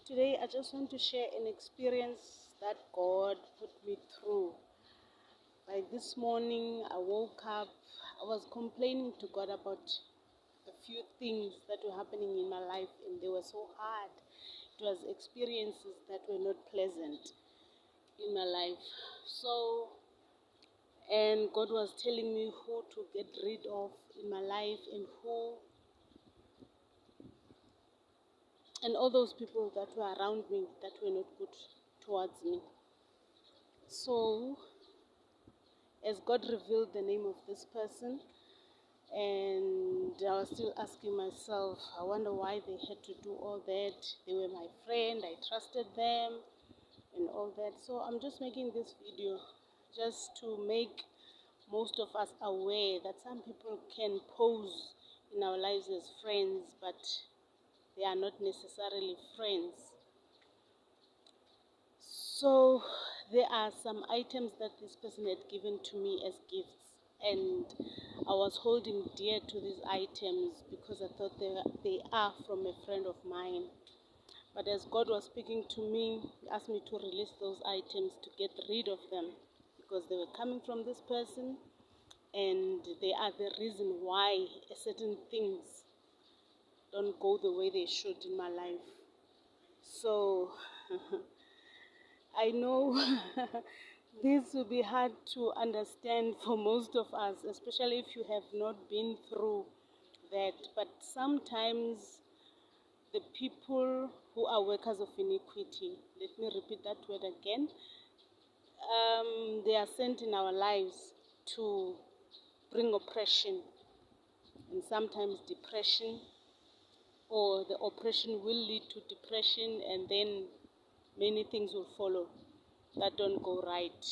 Today, I just want to share an experience that God put me through. Like this morning, I woke up, I was complaining to God about a few things that were happening in my life, and they were so hard. It was experiences that were not pleasant in my life. And God was telling me who to get rid of in my life and all those people that were around me that were not good towards me. So, as God revealed the name of this person, and I was still asking myself, I wonder why they had to do all that. They were my friend, I trusted them, and all that. So, I'm just making this video just to make most of us aware that some people can pose in our lives as friends, but they are not necessarily friends. So there are some items that this person had given to me as gifts, and I was holding dear to these items because I thought they are from a friend of mine. But as God was speaking to me, He asked me to release those items, to get rid of them, because they were coming from this person, and they are the reason why certain things don't go the way they should in my life. So I know this will be hard to understand for most of us, especially if you have not been through that. But sometimes the people who are workers of iniquity, let me repeat that word again, they are sent in our lives to bring oppression and sometimes depression, or the oppression will lead to depression, and then many things will follow that don't go right.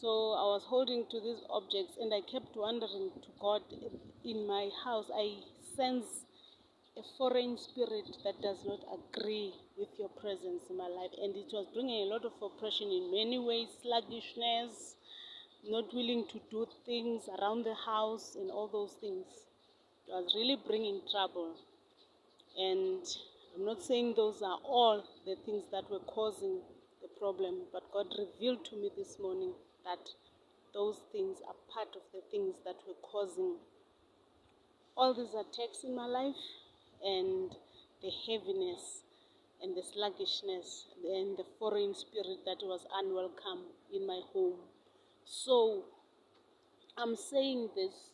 So I was holding to these objects, and I kept wondering to God, in my house I sense a foreign spirit that does not agree with your presence in my life, and it was bringing a lot of oppression in many ways, sluggishness, not willing to do things around the house and all those things. It was really bringing trouble. And I'm not saying those are all the things that were causing the problem, but God revealed to me this morning that those things are part of the things that were causing all these attacks in my life, and the heaviness and the sluggishness and the foreign spirit that was unwelcome in my home. So I'm saying this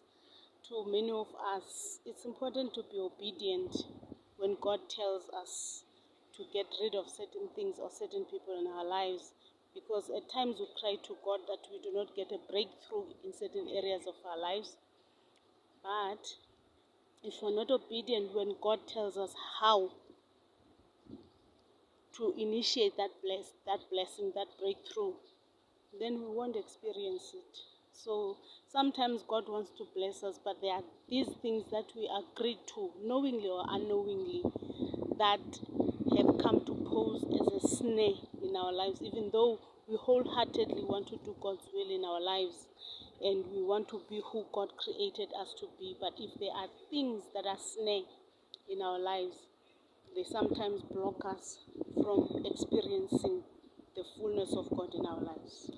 to many of us. It's important to be obedient when God tells us to get rid of certain things or certain people in our lives, because at times we cry to God that we do not get a breakthrough in certain areas of our lives. But if we're not obedient when God tells us how to initiate that blessing, that breakthrough, then we won't experience it. So sometimes God wants to bless us, but there are these things that we agreed to, knowingly or unknowingly, that have come to pose as a snare in our lives, even though we wholeheartedly want to do God's will in our lives, and we want to be who God created us to be. But if there are things that are snare in our lives, they sometimes block us from experiencing the fullness of God in our lives.